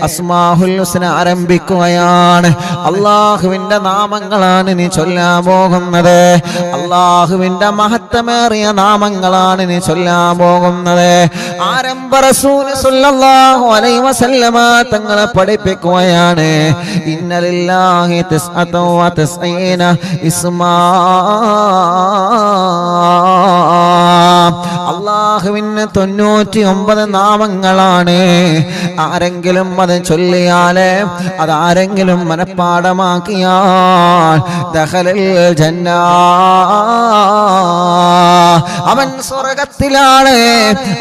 അസ്മാഉൽ ഹുസ്ന ആരംഭിക്കുകയാണ്. അല്ലാഹുവിന്റെ നാമങ്ങളാണ് നീ ചൊല്ലാൻ പോകുന്നത്. അല്ലാഹുവിന്റെ മഹത്വമേറിയ നാമങ്ങളാണ് നീ ചൊല്ലാൻ പോകുന്നത്. ആരംഭ റസൂൽ സ്വല്ലല്ലാഹു അലൈഹി വസല്ലമ തങ്ങളെ പഠിപ്പിക്കുകയാണ്. ഇന്നലില്ലാഹി തിസ്അത വ തിസ്ഈന ഇസ്മാ. അല്ലാഹുവിന് 99 നാമങ്ങളാണ്. ആരെങ്കിലും അത് ചൊല്ലിയാല്, അതാരെങ്കിലും മനഃപ്പാടമാക്കിയാൽ ദഖലൽ ജന്ന, അവൻ സ്വർഗത്തിലാണ്.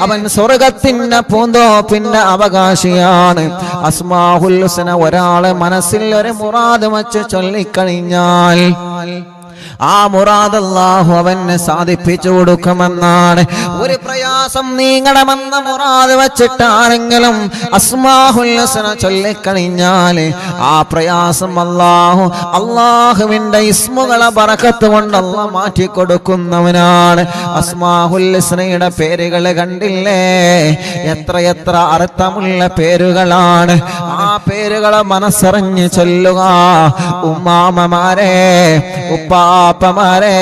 അവൻ സ്വർഗത്തിന്റെ പൂന്തോപ്പിന്റെ അവകാശിയാണ്. അസ്മാഉൽ ഹുസ്ന ഒരാളെ മനസ്സിൽ ഒരു മുറാദ് വച്ച് ചൊല്ലിക്കഴിഞ്ഞാൽ ആ മുറാദ് അല്ലാഹു അവന് സാധിപ്പിച്ചു കൊടുക്കുമെന്നാണ്. ഒരു പ്രയാസം നീങ്ങണമെന്ന മുറാദ് വെച്ചിട്ട് ആരെങ്കിലും അസ്മാഉൽ ഹുസ്ന ചൊല്ലിക്കഴിഞ്ഞാൽ ആ പ്രയാസം അല്ലാഹുവിന്റെ ഇസ്മുകളെ ബറക്കത്ത് കൊണ്ട് അല്ലാഹു മാറ്റി കൊടുക്കുന്നവനാണ്. അസ്മാഉൽ ഹുസ്നയുടെ പേരുകൾ കണ്ടില്ലേ? എത്ര അർത്ഥമുള്ള പേരുകളാണ്. ആ പേരുകളെ മനസ്സറിഞ്ഞ് ചൊല്ലുക. ഉമ്മാമമാരെ, ഉപ്പാപ്പമാരെ,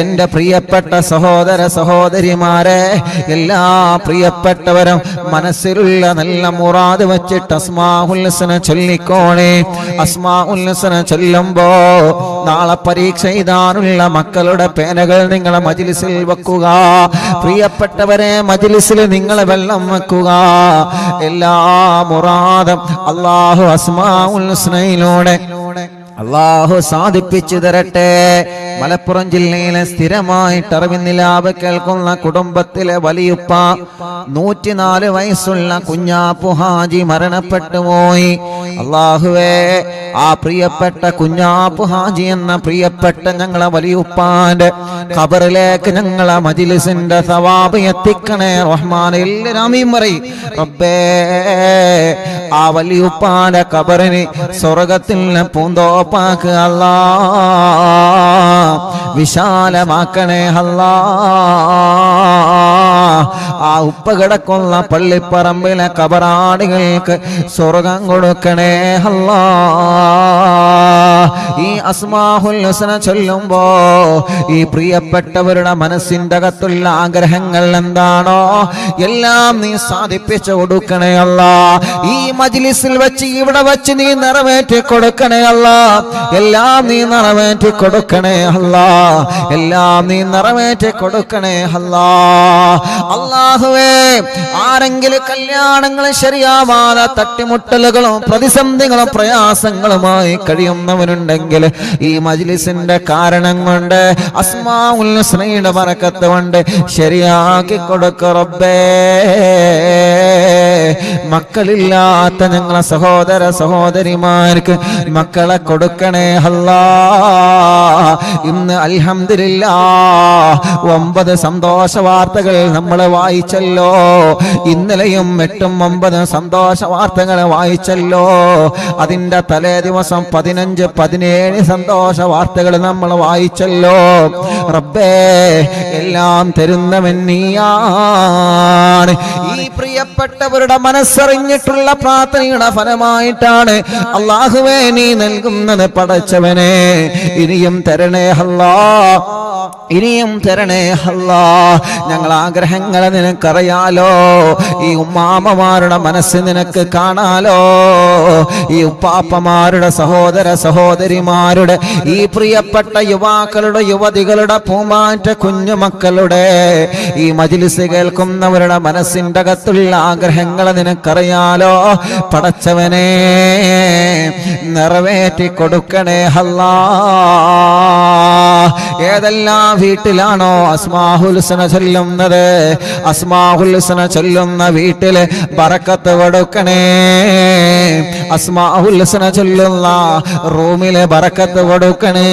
എൻ്റെ പ്രിയപ്പെട്ട സഹോദര സഹോദരിമാരെ, എല്ലാ പ്രിയപ്പെട്ടവരും മനസ്സിലുള്ള നല്ല മുറാദ് വെച്ചിട്ട് അസ്മാഉൽ ഹുസ്ന ചൊല്ലിക്കോണേ. അസ്മാഉൽ ഹുസ്ന ചൊല്ലുമ്പോ നാളെ പരീക്ഷ എഴുതാനുള്ള മക്കളുടെ പേനകൾ നിങ്ങളെ മജ്ലിസിൽ വെക്കുക. പ്രിയപ്പെട്ടവരെ, മജ്ലിസിൽ നിങ്ങൾ വെള്ളം വെക്കുക. എല്ലാ മുറാദും അല്ലാഹു അസ്മാഉൽ ഹുസ്നയിലൂടെ അല്ലാഹു സാധിപ്പിച്ചു തരട്ടെ. മലപ്പുറം ജില്ലയിലെ സ്ഥിരമായിട്ട് അറിവിന്നിലാവ് കേൾക്കുന്ന കുടുംബത്തിലെ വലിയുപ്പ 104 വയസ്സുള്ള കുഞ്ഞാപ്പു ഹാജി മരണപ്പെട്ടു പോയി. അല്ലാഹുവേ, ആ പ്രിയപ്പെട്ട കുഞ്ഞാപ്പു ഹാജി എന്ന പ്രിയപ്പെട്ട ഞങ്ങളെ വലിയുപ്പാന്റെ ഖബറിലേക്ക് ഞങ്ങളെ മജ്ലിസിന്റെ സവാബ് എത്തിക്കണേ റഹ്മാൻ. എല്ലാവരും പറയും റബ്ബേ, ആ വലിയുപ്പാന്റെ ഖബറിനെ സ്വർഗത്തിൽ പൂന്തോപ്പാക്ക് അല്ലാ, വിശാലമാക്കണേ അല്ലാ. ആ ഉപ്പ കിടക്കുന്ന പള്ളിപ്പറമ്പിലെ കബറാടികൾക്ക് സ്വർഗം കൊടുക്കണേ അല്ലാ. ഈ അസ്മാഉൽ ഹുസ്ന ചൊല്ലുമ്പോ ഈ പ്രിയപ്പെട്ടവരുടെ മനസ്സിന്റെ അകത്തുള്ള ആഗ്രഹങ്ങൾ എന്താണോ എല്ലാം നീ സാധിപ്പിച്ചു കൊടുക്കണേ അല്ലാ. ഈ മജ്ലിസിൽ വെച്ച് ഇവിടെ വെച്ച് നീ നിറവേറ്റി കൊടുക്കണേ അല്ലാ. എല്ലാം നീ നിറവേറ്റി കൊടുക്കണേ അല്ലാ. എല്ലാം നീ നിറവേറ്റി കൊടുക്കണേ അല്ലാ. അല്ലാഹുവേ, ആരെങ്കിലും കല്യാണങ്ങൾ ശരിയാവാതെ തട്ടിമുട്ടലുകളും പ്രതിസന്ധികളും പ്രയാസങ്ങളുമായി കഴിയുന്നവനുണ്ടെങ്കിൽ ഈ മജ്ലിസിന്റെ കാരണം കൊണ്ട് അസ്മാഉൽ ഹുസ്നയുടെ ബറക്കത്ത് കൊണ്ട് ശരിയാക്കി കൊടുക്ക റബ്ബേ. മക്കളില്ലാത്ത ഞങ്ങളെ സഹോദര സഹോദരിമാർക്ക് മക്കളെ കൊടുക്കണേ അല്ലാ. ഇന്ന് അൽഹംദുലില്ലാഹ് 9 സന്തോഷ വാർത്തകൾ നമ്മൾ വായിച്ചല്ലോ. ഇന്നലെയും 8ഉം 9 സന്തോഷ വാർത്തകൾ വായിച്ചല്ലോ. അതിന്റെ തലേ ദിവസം 15, 17 സന്തോഷ വാർത്തകൾ നമ്മൾ വായിച്ചല്ലോ. റബ്ബേ, എല്ലാം തരുന്നവൻ നീയാണ്. ഈ പ്രിയപ്പെട്ടവരുടെ മനസ്സറിഞ്ഞിട്ടുള്ള പ്രാർത്ഥനയുടെ ഫലമായിട്ടാണ് അല്ലാഹുവേ നീ നൽകുന്നത്. പടച്ചവനെ, ഇനിയും തരണേ അല്ലാ, ഇനിയും തരണേ അല്ലാ. ഞങ്ങൾ ആഗ്രഹങ്ങളെ നിനക്കറിയാലോ. ഈ ഉമ്മാമ്മമാരുടെ മനസ്സ് നിനക്ക് കാണാലോ. ഈ ഉപ്പാപ്പമാരുടെ സഹോദര സഹോദരിമാരുടെ ഈ പ്രിയപ്പെട്ട യുവാക്കളുടെ യുവതികളുടെ പൂമാറ്റ കുഞ്ഞുമക്കളുടെ ഈ മജ്ലിസ് കേൾക്കുന്നവരുടെ മനസ്സിന്റെ അകത്തുള്ള ആഗ്രഹങ്ങളെ നിനക്കറിയാലോ. പടച്ചവനെ, നിറവേറ്റി കൊടുക്കണേ അല്ലാ. ഏതെല്ലാം വീട്ടിലാണോ അസ്മാഉൽ ഹുസ്ന ചൊല്ലുന്നത്, അസ്മാഉൽ ഹുസ്ന ചൊല്ലുന്ന വീട്ടില് ബറക്കത്ത് കൊടുക്കണേ. അസ്മാഉൽ ഹുസ്ന ചൊല്ലുന്ന റൂമിലെ ബറക്കത്ത് കൊടുക്കണേ.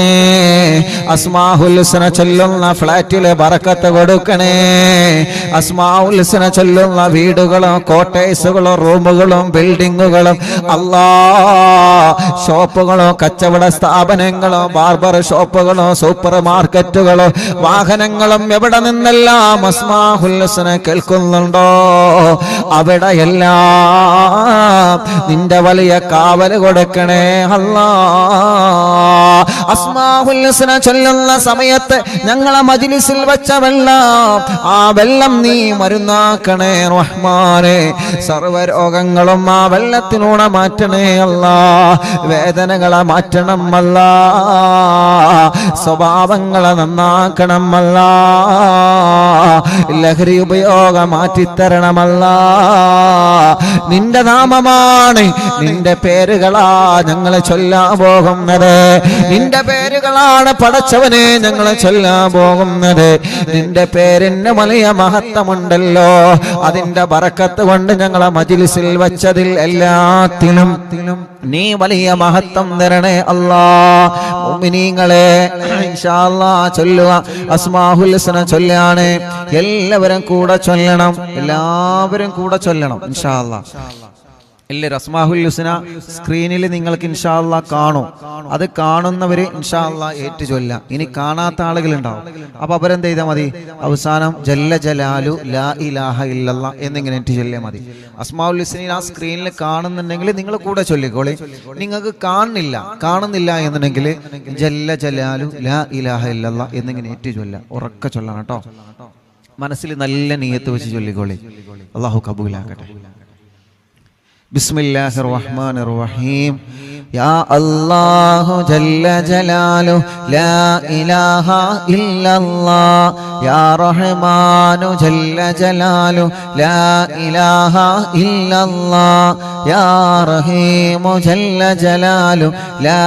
അസ്മാഉൽ ഹുസ്ന ചൊല്ലുന്ന ഫ്ലാറ്റിലെ ബറക്കത്ത് കൊടുക്കണേ. അസ്മാഉൽ ഹുസ്ന ചൊല്ലുന്ന വീടുകളും കോട്ടേ കോട്ടേഴ്സുകളും റൂമുകളും ബിൽഡിങ്ങുകളും അല്ലാ ഷോപ്പുകളോ കച്ചവട സ്ഥാപനങ്ങളോ ബാർബർ ഷോപ്പുകളോ സൂപ്പർ മാർക്കറ്റുകളോ വാഹനങ്ങളും എവിടെ നിന്നെല്ലാം അസ്മാഉൽ ഹുസ്ന കേൾക്കുന്നുണ്ടോ അവിടെയെല്ലാം നിന്റെ വലിയ കാവല് കൊടുക്കണേ അല്ലാ. അസ്മാഉൽ ഹുസ്ന ചൊല്ലുന്ന സമയത്ത് ഞങ്ങളെ മജ്ലിസിൽ വെച്ച വെള്ളം ആ വെള്ളം നീ മരുന്നാക്കണേ റഹ്മാനെ. സർവ്വരോഗങ്ങളും ആ വെള്ളത്തിലൂടെ മാറ്റണേ അല്ലാ. വേദനകളെ മാറ്റണം അല്ലാ. സ്വഭാവങ്ങളെ നന്നാക്കണം അല്ലാ. ലഹരി ഉപയോഗം മാറ്റിത്തരണമല്ലാ. നിന്റെ നാമമാണ്, നിന്റെ പേരുകളാ ഞങ്ങളെ ചൊല്ലാൻ പോകുന്നത്. നിന്റെ പേരുകളാണ് പടച്ചവനെ ഞങ്ങളെ ചൊല്ലാൻ പോകുന്നത്. നിന്റെ പേരിന് വലിയ മഹത്വമുണ്ടല്ലോ. അതിന്റെ ബറക്കത്ത് കൊണ്ട് ഞങ്ങളെ മജ്ലിസിൽ വച്ചതിൽ എല്ലാത്തിലും നീ വലിയ മഹത്വം തരണേ അല്ലാ. മുഅ്മിനീങ്ങളെ ഇൻഷാ അല്ലാഹ് ചൊല്ലുക. അസ്മാഉൽ ഹുസ്ന ചൊല്ലാണ്. എല്ലാവരും കൂടെ ചൊല്ലണം. എല്ലാവരും കൂടെ ചൊല്ലണം ഇൻഷാ അല്ലാഹ്. എല്ലാവരും അസ്മാഉൽ ഹുസ്ന സ്ക്രീനിൽ നിങ്ങൾക്ക് ഇൻഷാ അല്ലാഹ് കാണും. അത് കാണുന്നവര് ഇൻഷാ അല്ലാഹ് ഏറ്റു ചൊല്ലാം. ഇനി കാണാത്ത ആളുകളുണ്ടാവും. അപ്പൊ അവരെന്ത് ചെയ്താൽ മതി? അവസാനം ജല്ല ജലാലു ലാ ഇലാഹ ഇല്ലല്ലാഹ് എന്നിങ്ങനെ ഏറ്റു ചൊല്ലിയാൽ മതി. അസ്മാഉൽ ഹുസ്ന ആ സ്ക്രീനിൽ കാണുന്നുണ്ടെങ്കിൽ നിങ്ങൾ കൂടെ ചൊല്ലിക്കോളെ. നിങ്ങൾക്ക് കാണുന്നില്ല എന്നുണ്ടെങ്കിൽ ജല്ല ജലാലു ലാ ഇലാഹ ഇല്ലല്ലാഹ് എന്നിങ്ങനെ ഏറ്റു ചൊല്ലാം. ഉറക്ക ചൊല്ലണം കേട്ടോ. മനസ്സിൽ നല്ല നിയ്യത്ത് വെച്ച് ചൊല്ലിക്കോളെ. അല്ലാഹു കബൂലാക്കട്ടെ. ബിസ്മില്ലാഹിർ റഹ്മാനിർ റഹീം. യാ അല്ലാഹു ജല്ല ജലാലു ലാ ഇലാഹ ഇല്ലല്ലാഹ്. യാ റഹ്മാനു ജല്ല ജലാലു ലാ ഇലാഹ ഇല്ലല്ലാഹ്. യാ റഹീമു ജല്ല ജലാലു ലാ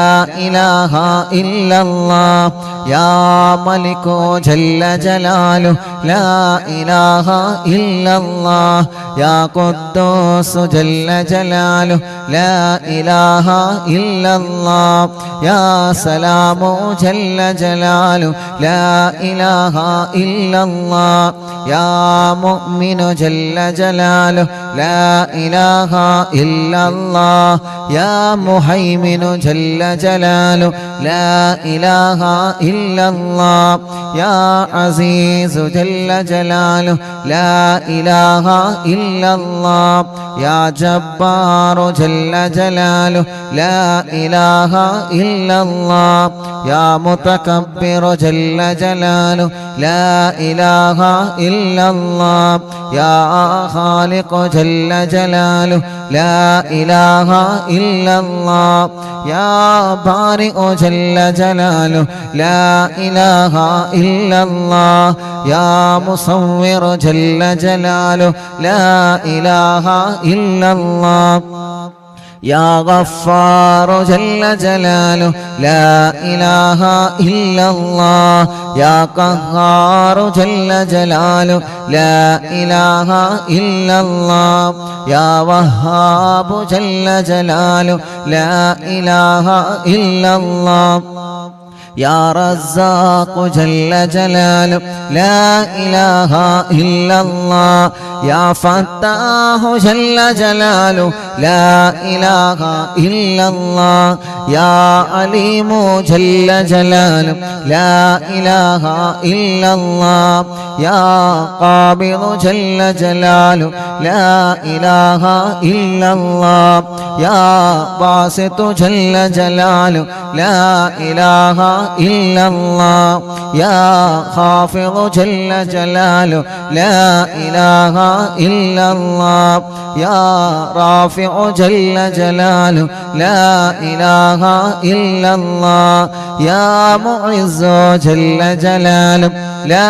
ഇലാഹ ഇല്ലല്ലാഹ്. യാ മലികു ജല്ല ജലാലു ലാ ഇലാഹ ഇല്ലല്ലാഹ്. യാ ഖുദ്ദൂസ് ജല്ല ജലാലു ലാ ഇലാഹ ഇല്ലല്ലാഹ്. യാ സലാമു ജല്ല ജലാലു ലാ ഇലാഹ ഇല്ലല്ലാഹ്. യാ മുഅ്മിനു ജല്ല ജലാലു ലാ ഇലാഹ ഇല്ലല്ലാഹ്. യാ മുഹൈമിനു ജല്ല ജലാലു ലാ ഇലാഹ ഇല്ലല്ലാഹ്. യാ അസീസു ജല്ല ജലാലു ലാ ഇലാഹ ഇല്ലല്ലാഹ്. യാ ജബ്ബാറു ജല്ല ജലാലു ലാ ഇലാഹ ഇല്ലല്ലാഹ്. യാ മുതകബ്ബിറു ജല്ല ജലാലു ലാ ഇലാഹ ഇല്ലല്ലാഹ്. യാ ഖാലിഖു ജല്ല ജലാലു ലാ ഇലാഹ ഇല്ലല്ലാഹ്. യാ ബാരിഉ ജല്ല ജലാലു ലാ ഇലാഹ ഇല്ലല്ലാഹ്. യാ മുസവ്വിറു ജല്ല ജലാലു ലാ ഇലാഹ ഇല്ലല്ലാഹ്. യാ ഗഫാറു ജല്ല ജലാലു ലാ ഇലാഹ ഇല്ലല്ലാഹ്. യാ ഖഹാറു ജല്ല ജലാലു ലാ ഇലാഹ ഇല്ലല്ലാഹ്. യാ വഹാബു ജല്ല ജലാലു ലാ ഇലാഹ ഇല്ലല്ലാഹ്. യാ റസാഖു ജല്ല ജലാലു ലാ ഇലാഹ ഇല്ലല്ലാഹ്. യാ ഫത്താഹു ജല്ല ജലാലു ലാ ഇലാഹ ഇല്ലല്ലാഹ്. യാ അലീമു ജല്ല ജലാലു ലാ ഇലാഹ ഇല്ലല്ലാഹ്. യാ ഖാബിദു ജല്ല ജലാലു ലാ ഇലാഹ ഇല്ലല്ലാഹ്. യാ ബാസിതു ജല്ല ജലാലു ലാ ഇലാഹ ഇല്ലല്ലാഹ്. യാ ഖാഫിദു ജല്ല ജലാലു ലാ ഇലാഹ ഇല്ലല്ലാഹ്. യാ റാഫിഉ ജല്ല ജലാലു ലാ ഇലാഹ ഇല്ലല്ലാഹ്. യാ മുഇസ്സു ജല്ല ജലാലു ലാ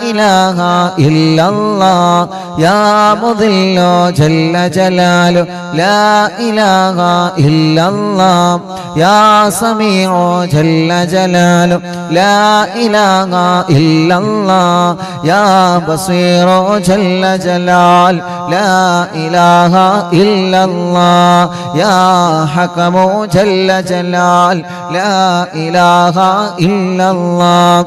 ഇലാഹ ഇല്ലല്ലാഹ്. യാ മുദില്ലു ജല്ല ജലാലു ലാ ഇലാഹ ഇല്ലല്ലാഹ്. യാ സമീഉ ജല്ല ജലാലു ലാ ഇലാഹ ഇല്ലല്ലാഹ്. യാ ബസീറു ജല്ല ജലാൽ ലാ ഇലാഹ ഇല്ലല്ലാഹ്. യാ ഹകമു ജല്ല ജലാൽ ലാ ഇലാഹ ഇല്ലല്ലാഹ്.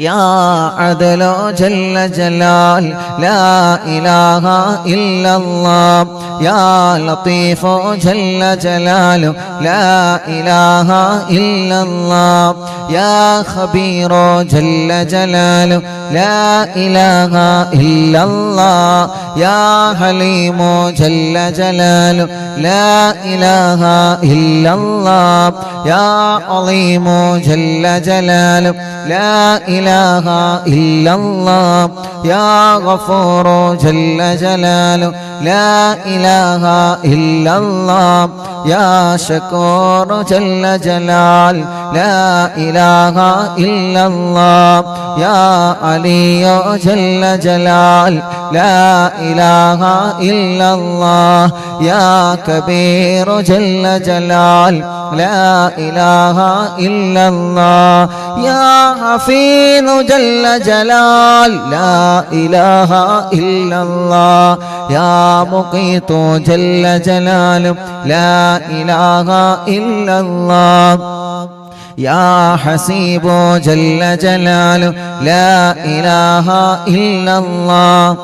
يا عدل جل جلال لا إله إلا الله يا لطيف جل جلاله لا إله إلا الله يا خبير جل جلاله لا إله إلا الله يا حليم جل جلاله لا إله إلا الله يا عظيم جل جلاله لا إله إلا الله يا غفور جل جلاله لا إله إلا الله يا شكور جل جلال لا إله إلا الله يا علي جل جلال لا إله إلا الله يا كبير جل جلال لا إله إلا الله يا حفيظ جل جلال لا إله إلا الله يا مقيت جل جلاله لا إله إلا الله يا حسيب جل جلاله لا إله إلا الله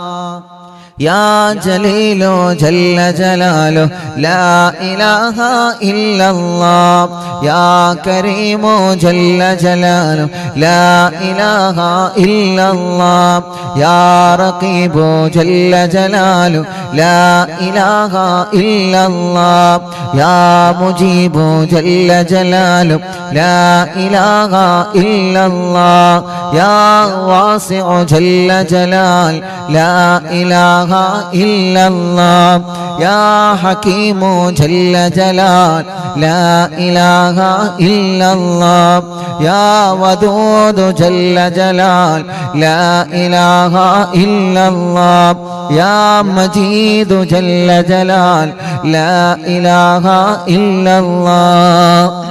يا جليل جل جلاله لا إله إلا الله يا كريم جل جلاله لا إله إلا الله يا رقيب جل جلاله لا إله إلا الله يا مجيب جل جلاله لا إله إلا الله يا واسع جل جلال لا إله إلا الله يا حكيم جل جلال لا إله إلا الله يا ودود جل جلال لا إله إلا الله يا مجيد جل جلال لا إله إلا الله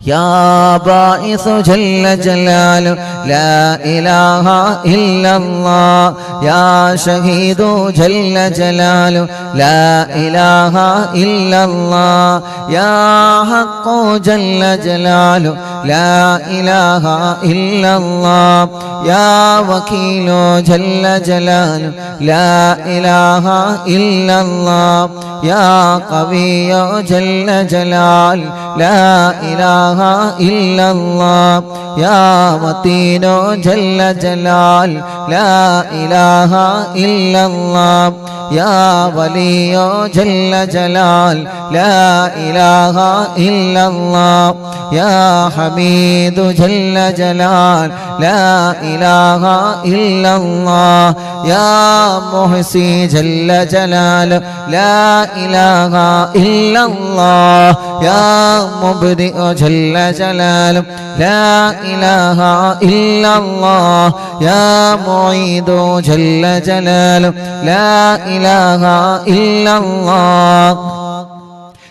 يا باعث جل جلاله لا إله إلا الله يا شهيد جل جلاله لا إله إلا الله يا حق جل جلاله لا إله إلا الله يا وكيل جل جلاله لا إله إلا الله يا قوي جل جلال لا إله إلا الله يا متين جل جلال لا إله إلا الله يا ولي جل جلال لا إله إلا الله يا حميد جل جلال لا إله إلا الله يا محصي جل جلاله لا إله إلا الله يا مبدئ جل جلاله لا إله إلا الله يا معيد جل جلاله لا إله إلا الله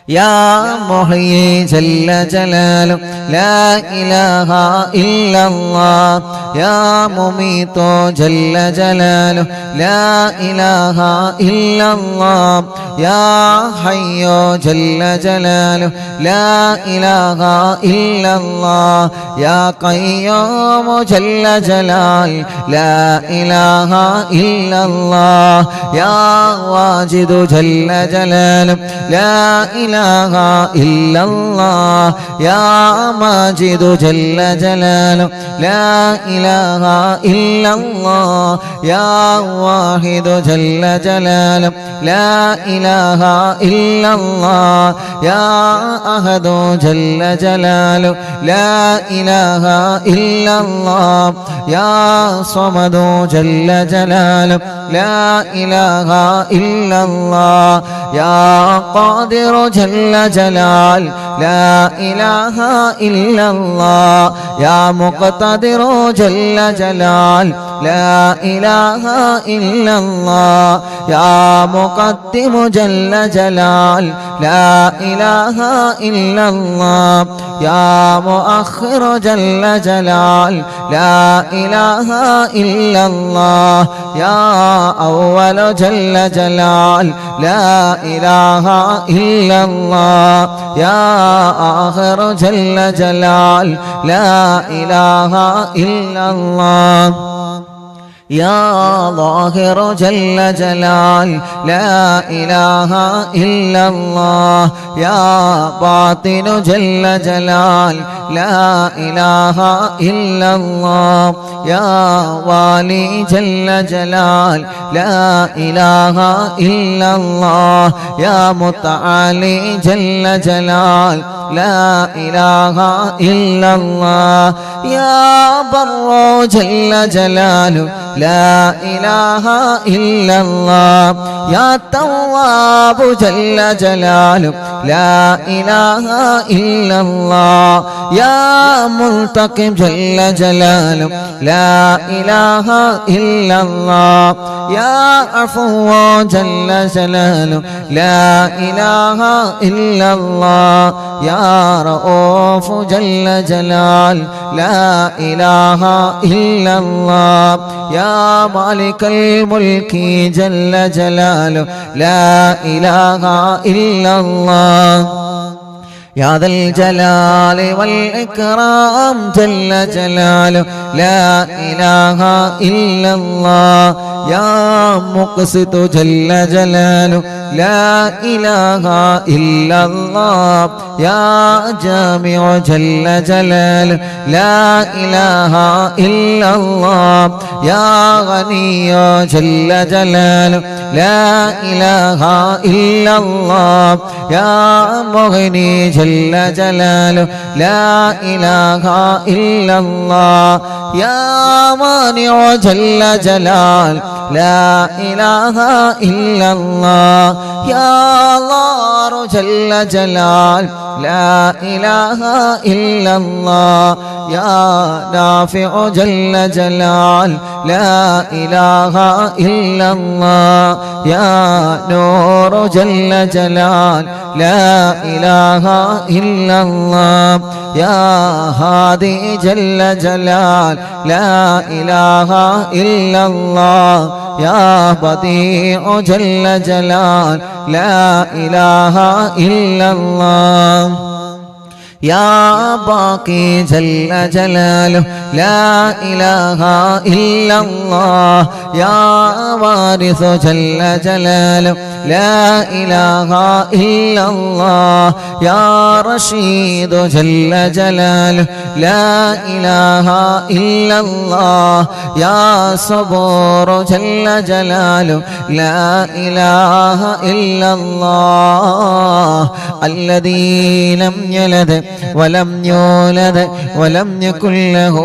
يا محيي جل جلاله لا إله إلا الله يا مميت جل جلاله لا إله إلا الله يا حي جل جلاله لا إله إلا الله يا قيوم جل جلال لا إله إلا الله يا واجد جل جلاله لا إله إلا الله يا ماجد جل جلاله لا إله إلا الله يا واحد جل جلاله لا إله إلا الله يا أحد جل جلاله لا إله إلا الله يا صمد جل جلاله لا إله إلا الله يا قادر جل جلال لا إله إلا الله يا مقتدر جل جلال لا إله إلا الله يا مقدم جل جلال لا إله إلا الله يا مؤخر جل جلال لا إله إلا الله يا أول جل جلال لا إله إلا الله يا آخر جل جلال لا إله إلا الله يا ظاهر جل جلال لا إله إلا الله يا باطن جل جلال لا إله إلا الله يا والي جل جلال لا إله إلا الله يا متعالي جل جلال لا إله إلا الله يا بر جل جلاله لا إله إلا الله يا تواب جل جلاله لا إله إلا الله يا منتقم جل جلاله لا إله إلا الله يا عفو جل جلاله لا إله إلا الله يا رؤوف جل جلال لا إله إلا الله يا مالك الملك جل جلاله لا إله إلا الله يا ذا الجلال والإكرام جل جلاله لا إله إلا الله يا مقسط جل جلاله لا إله إلا الله يا جامع جل جلاله لا إله إلا الله يا غني جل جلاله لا إله إلا الله يا مغني جل جلاله لا إله إلا الله يا مانع جل جلال لا إله إلا الله يا الله جل جلال لا إله إلا الله يا نافع جل جلال لا إله إلا الله يا نور جل جلال لا إله إلا الله يا هادي جل جلال لا إله إلا الله يا بديع جل جلال لا إله إلا الله يا باقي جل جلاله لا إله إلا الله يا وارث جل جلاله لا إله إلا الله يا رشيد جل جلاله لا إله إلا الله يا صبور جل جلاله لا إله إلا الله الذي لم يلد ولم يولد ولم يكن له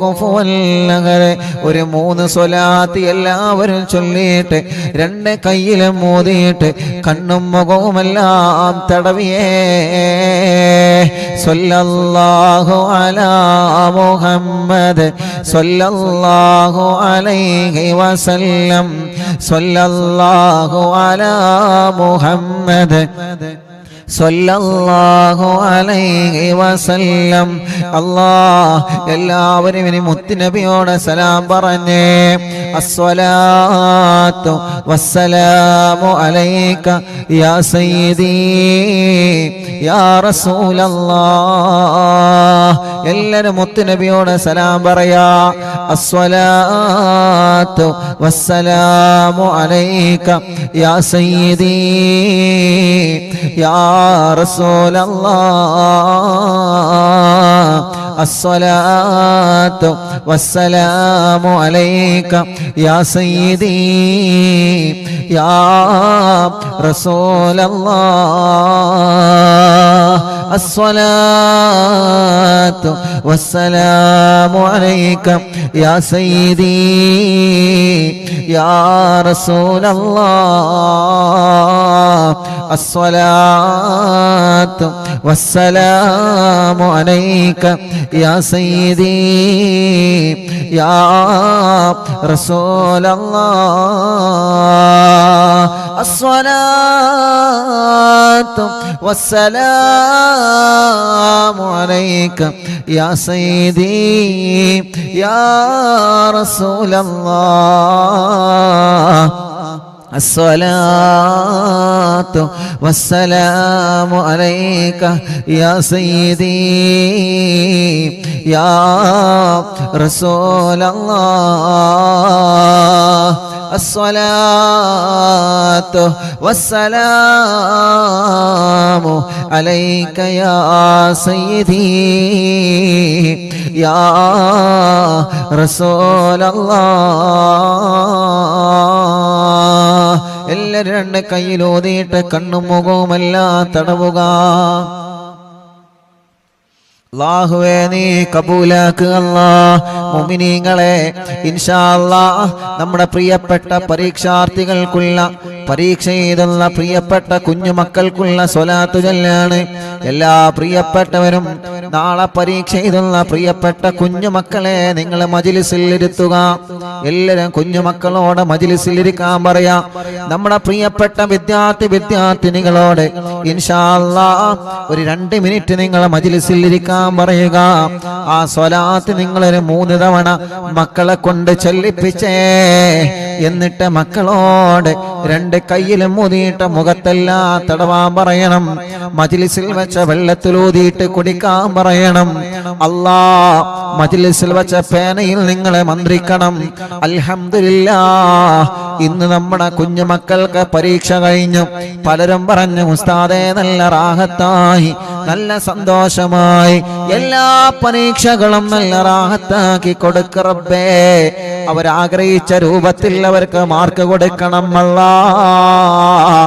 كفوا أحد ഒരു 3 സ്വലാത്ത് എല്ലാവരും ചൊല്ലിയിട്ട് 2 കൈയിലും മോദിയിട്ട് കണ്ണും മുഖവുമെല്ലാം തടവിയേ സല്ലല്ലാഹു അലാ മുഹമ്മദ് സല്ലല്ലാഹു അലൈഹി വസല്ലം സല്ലല്ലാഹു അലാ മുഹമ്മദ് സല്ലല്ലാഹു അലൈഹി വസല്ലം. അല്ലാഹ് എല്ലാവരും ഇനി മുത്തുനബിയോട് സലാം പറഞ്ഞേ. അസ്സലാത്തു വസ്സലാമു അലൈക യാ സയ്യിദി യാ റസൂലല്ലാഹ്. എല്ലാവരും മുത്തുനബിയോട് സലാം പറയാ. അസ്സലാത്തു വസ്സലാമു അലൈക യാ സയ്യിദി യാ റസൂലല്ലാഹ്. الصلاة والسلام عليك يا سيدي يا رسول الله. الصلاة والسلام عليك يا سيدي يا رسول الله. അസ്സലാത്തു വസ്സലാമു അലൈക യാ സയ്യിദി യാ റസൂലല്ലാഹ് അസ്സലാത്തു വസ്സലാമു അലൈക യാ സയ്യിദി യാ റസൂലല്ലാഹ് الصلاة والسلام عليك يا سيدي يا رسول الله الصلاة والسلام عليك يا سيدي يا رسول الله എല്ലാവരും രണ്ട് കയ്യിലോതിയിട്ട് കണ്ണും മുഖവുമെല്ലാം തടവുക. അല്ലാഹുവേ നീ കബൂലാക്കുക അല്ലാഹ്. മുഅ്മിനീങ്ങളെ ഇൻഷാ അല്ലാഹ് നമ്മുടെ പ്രിയപ്പെട്ട പരീക്ഷാർത്ഥികൾക്കുള്ള പരീക്ഷ എഴുതുന്ന പ്രിയപ്പെട്ട കുഞ്ഞുമക്കൾക്കുള്ള സ്വലാത്ത് ചൊല്ലാണ്. എല്ലാ പ്രിയപ്പെട്ടവരും നാളെ പരീക്ഷ എഴുതുന്ന പ്രിയപ്പെട്ട കുഞ്ഞുമക്കളെ നിങ്ങൾ മജ്‌ലിസിൽ ഇരുത്തുക. എല്ലാവരും കുഞ്ഞുമക്കളോട് മജ്‌ലിസിൽ ഇരിക്കാൻ പറയാ. നമ്മുടെ പ്രിയപ്പെട്ട വിദ്യാർത്ഥിനികളോട് ഇൻഷാ അല്ലാഹ് ഒരു 2 മിനിറ്റ് നിങ്ങൾ മജ്‌ലിസിൽ ഇരിക്കാൻ പറയുക. ആ സ്വലാത്ത് നിങ്ങളൊരു 3 തവണ മക്കളെ കൊണ്ട് ചൊല്ലിപ്പിച്ചേ. എന്നിട്ട് മക്കളോട് 2 കൈയിലും ഊതിയിട്ട് മുഖത്തെല്ലാം തടവാൻ പറയണം. മജ്‌ലിസിൽ വെച്ച വെള്ളത്തിലൂതിയിട്ട് കുടിക്കാൻ പറയണം. അല്ലാഹ് മജ്‌ലിസിൽ വെച്ച പേനയിൽ നിങ്ങളെ മന്ത്രിക്കണം. അൽഹംദുലില്ലാഹ് ഇന്ന് നമ്മുടെ കുഞ്ഞുമക്കൾക്ക് പരീക്ഷ കഴിഞ്ഞു. പലരും പറഞ്ഞു ഉസ്താദേ നല്ല റാഹത്തായി, നല്ല സന്തോഷമായി, എല്ലാ പരീക്ഷകളും നല്ല റാഹത്താക്കി കൊടുക്ക റബ്ബേ. അവരാഗ്രഹിച്ച രൂപത്തിൽ അവർക്ക് മാർക്ക് കൊടുക്കണം അല്ലാഹ്.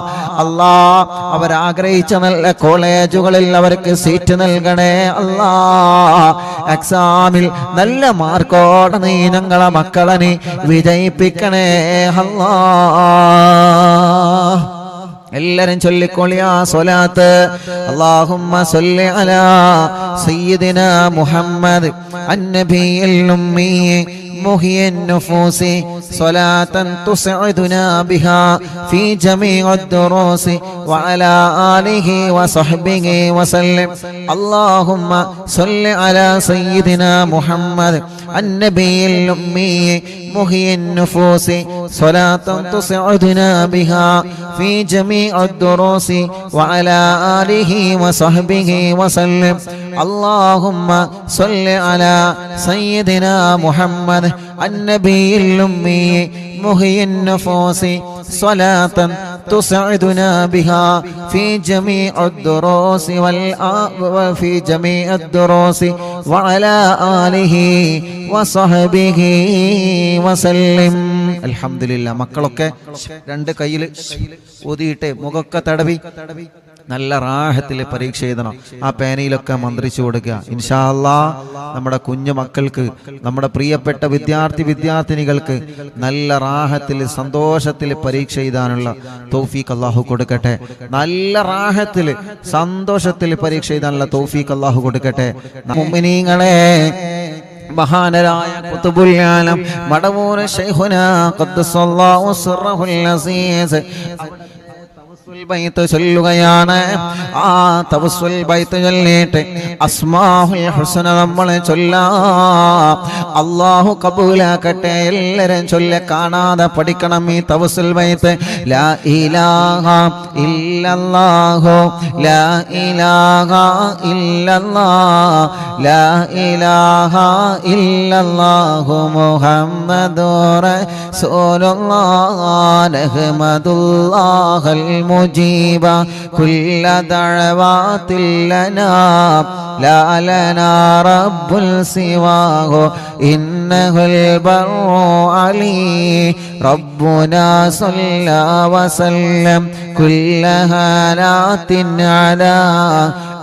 അവരാഗ്രഹിച്ച നല്ല കോളേജുകളിൽ അവർക്ക് സീറ്റ് നൽകണേ അല്ലാഹ്. എക്സാമിൽ നല്ല മാർക്കോടെ നീ ഞങ്ങളെ മക്കളെ നീ വിജയിപ്പിക്കണേ അല്ലാഹ്. എല്ലാരും ചൊല്ലിക്കോളി ആ സ്വലാത്ത്. അല്ലാഹുമ്മ സ്വല്ലി അലാ സയ്യിദിനാ മുഹമ്മദ് അന്നബിയിൽ ഉമ്മി محيي النفوس صلاة تسعدنا بها في جميع الدروس وعلى آله وصحبه وسلم. اللهم صل على سيدنا محمد النبي الأمي محيي النفوس صلاة تسعدنا بها في جميع الدروس وعلى آله وصحبه وسلم. اللهم صل على سيدنا محمد النبي الأمي محيي النفوس صلاة تسعدنا بها في جميع الدروس وفي جميع الدروس وعلى آله وصحبه وسلم. അൽഹംദുലില്ലാ. മക്കളൊക്കെ 2 കയ്യിൽ ഊതിയിട്ട് മുഖമൊക്കെ തടവി നല്ല റാഹത്തിൽ പരീക്ഷ എഴുതണം. ആ പേനയിലൊക്കെ മന്ത്രിച്ചു കൊടുക്കുക. ഇൻഷാ അല്ലാഹ് നമ്മുടെ കുഞ്ഞു മക്കൾക്ക്, നമ്മുടെ പ്രിയപ്പെട്ട വിദ്യാർത്ഥിനികൾക്ക് നല്ല റാഹത്തിൽ സന്തോഷത്തിൽ പരീക്ഷ എഴുതാനുള്ള തൗഫീഖ് അല്ലാഹു കൊടുക്കട്ടെ. നല്ല റാഹത്തിൽ സന്തോഷത്തിൽ പരീക്ഷ എഴുതാനുള്ള തൗഫീഖ് അല്ലാഹു കൊടുക്കട്ടെ. മുഅ്മിനീങ്ങളെ, മഹാനരായ ഖുതുബുൽ ആലം മടവൂർ ശൈഖുനാ ഖദ്ദസല്ലാഹു സിർറഹുൽ അസീസ് ബൈത്ത് ചൊല്ലുകയാണ്. ആ തവസ്സുൽ ബൈത്ത് ചൊല്ലിയിട്ട് അസ്മാഉൽ ഹുസ്ന നമ്മൾ ചൊല്ലാം. അല്ലാഹു കബൂലാക്കട്ടെ. എല്ലാവരും ചൊല്ലി കാണാതെ പഠിക്കണം ഈ തവസ്സുൽ ബൈത്ത്. ലാ ഇലാഹ ഇല്ലല്ലാഹു ലാ ഇലാഹ ഇല്ലല്ലാഹ് ലാ ഇലാഹ ഇല്ലല്ലാഹു മുഹമ്മദുർ റസൂലുള്ളാഹ് നഹ്മദുല്ലാഹൽ മുജീബ കുല്ല ദഅവാതിൽ ലനാ ലാ ലനാ റബ്ബുൽ സിവാഹു ഇന്നഹുൽ ബർറു അലീ റബ്ബുനാ സല്ലല്ലാഹു വസല്ലം കുല്ല ഹാലാത്തിൻ അലാ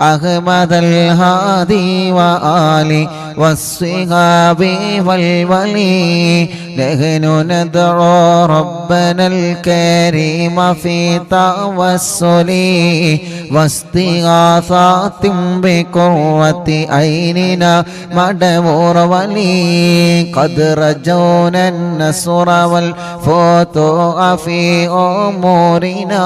أحمد الهادي وآله والصحاب والولي نحن ندعو ربنا الكريم في توسل واستغاثات بقرة عيننا مدبور ولي قد رجونا النصر والفتوح في أمورنا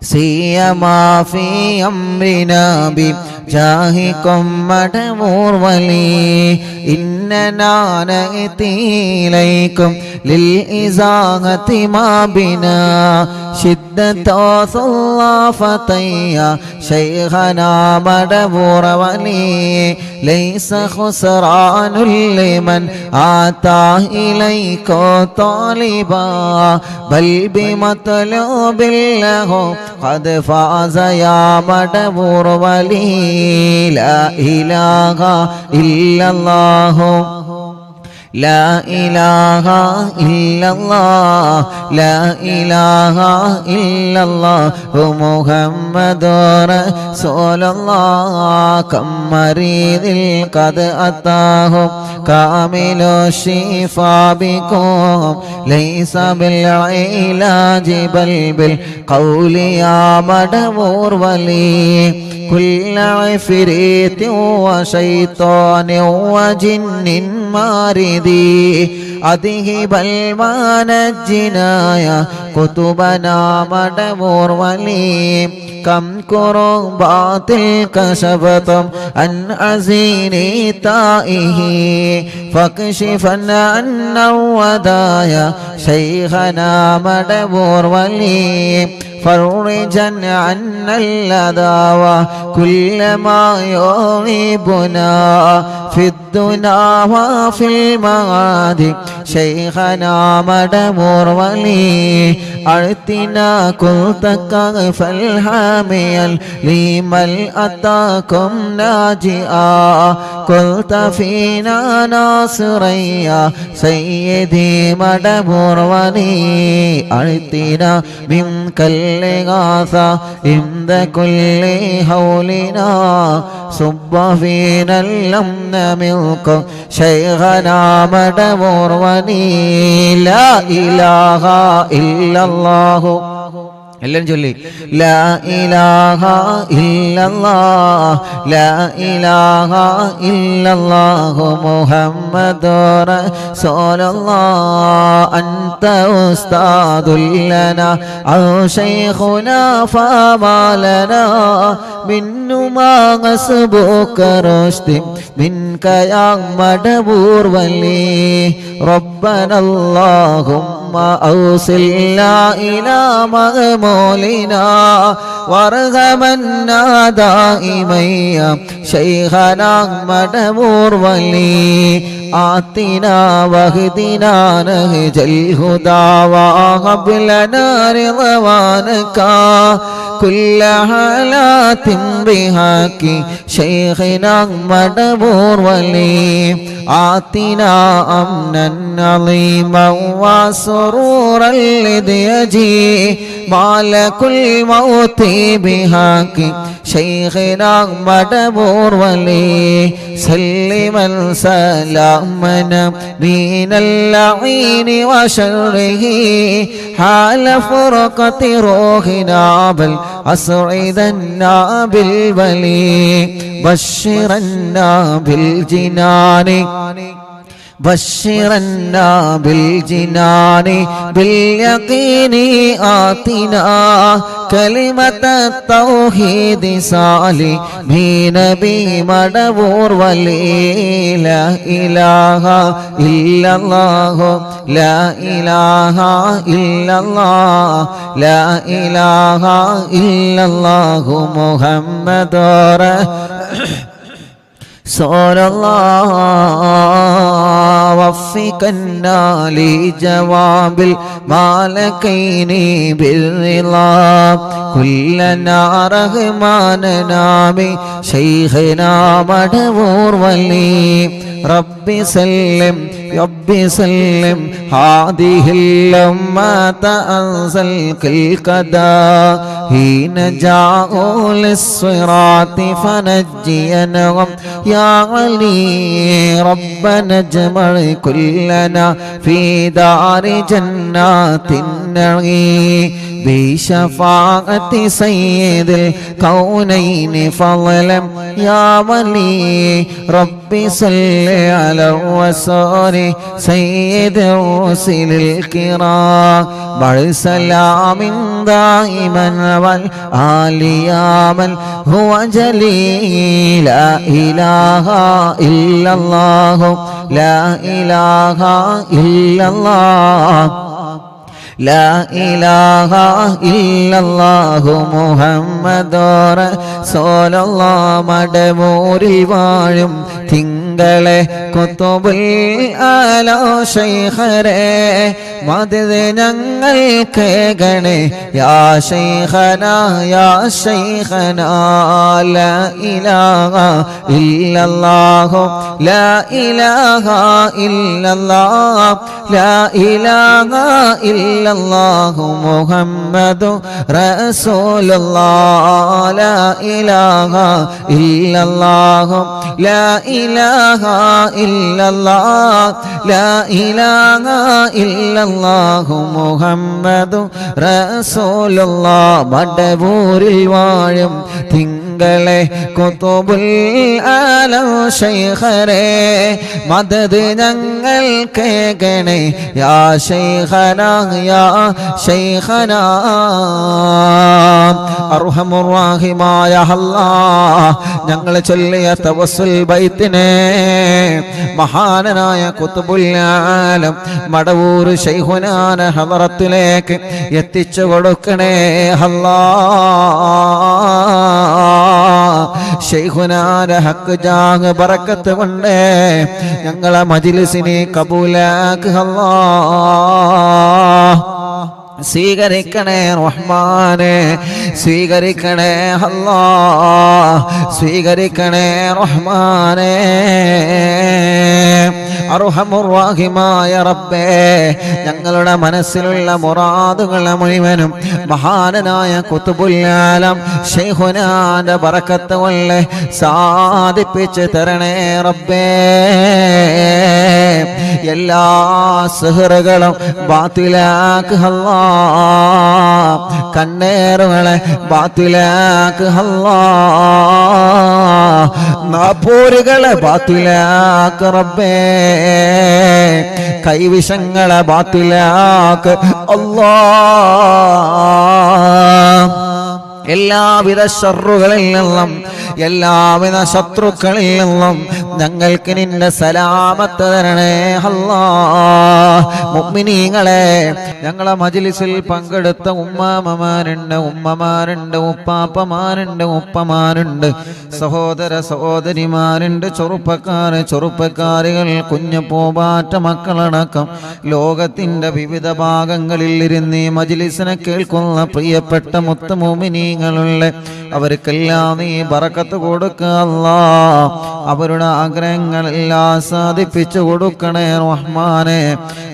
سيما في أمرنا بجاهكم مدبور ولي إننا نأتي إليكم للإزاغة ما بنا شدة ثلاثة يا شيخنا مدبور ولي ليس خسران لمن آتى إليك طالبا بل بمطلوب له قد فاز يا مدبور ولي لا إله إلا الله لا إله إلا الله لا إله إلا الله محمد رسول الله كم مريض قد أتاه كامل الشفاء بكم ليس بالعلاج بل بالقول يا مدبور ولي كل عفريت وشيطان وجن ماردي أذهب المان الجنايا كتبنا مدبور ولي كم كربات كشفتم عن أزيني تائه فاكشفا عن الودايا شيخنا مدبور ولي فرجا عنا الأذى وكل ما يغيبنا في الدنيا وفي المعاد شيخنا مدبور ولي أرتنا كلتك فالحاميا لمن أتاكم ناجئا قلت فينا ناصريا سيدي مدبور ولي أرتنا منك الإغاثة عند كل هولنا صب فينا الأمن منك شيخنا مدبور ولي لا إله إلا الله എല്ലാവരും ചൊല്ലി ലാ ഇലാഹ ഇല്ലല്ലാഹ് ലാ ഇലാഹ ഇല്ലല്ലാഹു മുഹമ്മദുർ റസൂലുള്ളാഹ് അൻത ഉസ്താദുൽ ലനാ ഔ ശൈഖുനാ ഫമാലനാ മിന്നുമാ ഗസ്ബുക റുശ്ദി മിൻക യാ മദബൂർ വലി റബ്ബന അല്ലാഹുമ്മ ഔസിൽനാ ഇലാ مغمولنا وارغمنا دائما يا شيخنا مدبور ولي آتنا واهدنا نهج الهدى وهب لنا رضوانك كل حالات بحق شيخنا مدبور ولي آتنا أمنا عظيما وسرورا لديجي مالك الموت بحق شيخنا مدبور ولي سلما سلامنا من اللعين وشره حال فرقة روحنا بل أسعدنا بالبلي بشرنا بالجنان بشرنا بالجنان باليقين آتنا كلمة التوحيد صالح بنبي مدبور ولي لا إله إلا الله لا إله إلا الله لا إله إلا الله محمد صلى الله وفقنا لجواب المالكين بالرضا كلنا رحماننا بشيخنا مدبور ولي رب سلم ربي سلم هذه الأمة أنزل القضاء حين جاءوا للصراط فنجينهم يا علي ربنا اجمع كلنا في دار جنات النعيم بشفاعة سيد الكونين فضلا يا ولي ربي صل على الرسول سيد الرسل الكرام مع سلام دائما والآل يا من هو جليل لا إله إلا الله لا إله إلا الله لا إله إلا الله محمد رسول الله മടമൂരിൽ വാഴും തിങ്കളെ കുത്തുബുൽ ആലോ ശൈഖരേ മദദ് ഞങ്ങൾ കേകണേ യാ ശൈഖന യാ ശൈഖന ലാ ഇലാഹ ഇല്ലല്ലാഹു ലാ ഇലാഹ ഇല്ലല്ലാഹ് ലാ ഇലാഹ ഇല്ലല്ലാഹു മുഹമ്മദു റസൂലുള്ളാഹ് ലാ ഇലാഹ ഇല്ലല്ലാഹു ലാ ഇലാഹ ഇല്ലല്ലാഹ് ലാ ഇലാഹ ഇല്ലല്ലാഹു മുഹമ്മദു റസൂലുള്ളാഹ് മടവൂരിൽ വാഴും തിങ്കളെ കുത്തുബുൽ ആലം ശൈഖരേ മദദ് ഞങ്ങൾ കേകണേ യാ ശൈഖന യാ ശൈഖന അർഹമുർ റഹീമായ അല്ലാഹ് ഞങ്ങൾ ചൊല്ലിയ തവസ്സുൽ ബൈത്തിനെ മഹാനായ ഖുത്ബുൽ ആലം മടവൂർ ശൈഖുനാന ഹളറത്തിലേക്ക് എത്തിച്ചു കൊടുക്കണേ അല്ലാഹ് ശൈഖുനാന ഹക്ക് ജാഹ് ബറക്കത്ത് കൊണ്ട് ഞങ്ങളെ മജ്ലിസിനെ കബൂലാക്ക് അല്ലാഹ് സ്വീകരിക്കണേ റഹ്മാനെ സ്വീകരിക്കണേ അല്ലാഹ് സ്വീകരിക്കണേ റഹ്മാനെ അർഹമുർ റഹീമായ റബ്ബേ ഞങ്ങളുടെ മനസ്സിലുള്ള മുറാദുകളെ മുഴുവനും മഹാനായ ഖുത്ബുൽ ആലം ശൈഖുനാന്റെ ബറക്കത്ത് കൊണ്ട് സാധിപ്പിച്ചു തരണേ റബ്ബേ എല്ലാ സിഹ്റുകളും ബാത്തിലാക്ക് അല്ലാഹ് കണ്ണേറുകളെ ബാത്തിലാക്ക് അല്ലാഹ് നാപോരുകളെ ബാത്തിലാക്ക് റബ്ബേ കൈവിഷങ്ങളെ ബാത്തിലാക്ക് അല്ലാഹ് എല്ലാവിധ ശർറുകളിൽ നിന്നും എല്ലാവിധ ശത്രുക്കളിൽ നിന്നും ഞങ്ങൾക്ക് നിന്റെ സലാമത്ത് തരണേ അല്ലാഹ് മുഅ്മിനീങ്ങളെ ഞങ്ങളെ മജ്ലിസിൽ പങ്കെടുത്ത ഉമ്മാമമാരുണ്ട് ഉമ്മമാരുണ്ട് ഉപ്പാപ്പമാരുണ്ട് ഉപ്പമാരുണ്ട് സഹോദര സഹോദരിമാരുണ്ട് ചെറുപ്പക്കാരികൾ കുഞ്ഞു പൂമ്പാറ്റ മക്കളടക്കം ലോകത്തിന്റെ വിവിധ ഭാഗങ്ങളിൽ ഇരുന്ന് ഈ മജ്ലിസിനെ കേൾക്കുന്ന പ്രിയപ്പെട്ട മുത്ത് മുഅ്മിനീങ്ങളുള്ള അവർക്കെല്ലാം നീ ബറക്കത്ത് കൊടുക്കുക അല്ലാഹ് അവരുടെ ആഗ്രഹങ്ങളെല്ലാം സാധിപ്പിച്ചു കൊടുക്കണേ റഹ്മാനെ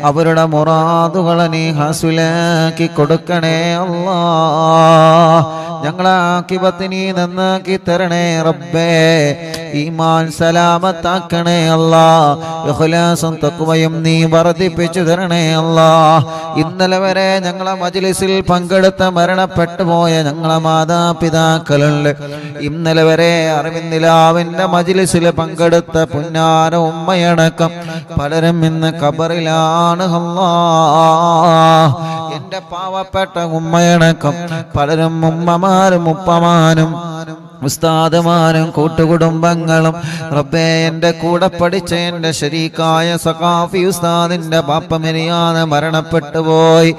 അവരുടെ മുറാദുകളെ നീ ഹാസിലാക്കി കൊടുക്കണേ അല്ലാഹ് ഞങ്ങളെ ആഖിബത്ത് നീ നന്നാക്കി തരണേ റബ്ബേ ഈമാൻ സലാമത്താക്കണേ അല്ലാഹ് ഇഖ്ലാസും തഖ്വയും നീ വർദ്ധിപ്പിച്ചു തരണേ അല്ലാഹ് ഇന്നലെ വരെ ഞങ്ങളെ മജ്ലിസിൽ പങ്കെടുത്ത മരണപ്പെട്ടു പോയ ഞങ്ങളെ മാതാപിതാക്കളുണ്ട് ഇന്നലെ വരെ അറിവിന്ദിലാവിന്റെ മജ്ലിസിൽ പങ്കെടുത്ത പുന്നാര ഉമ്മയടക്കം പലരും ഇന്ന് ഖബറിലാണ് അല്ലാഹ് എന്റെ പാവപ്പെട്ട ഉമ്മയടക്കം പലരും ഉമ്മമാരും ഉപ്പമാരും ഉസ്താദുമാരും കൂട്ടുകുടുംബങ്ങളും റബ്ബേ എൻ്റെ കൂടെ പഠിച്ച എൻ്റെ ശരീക്കായ സഖാഫി ഉസ്താദിൻ്റെ ബാപ്പ മെരിയാതെ മരണപ്പെട്ടു പോയി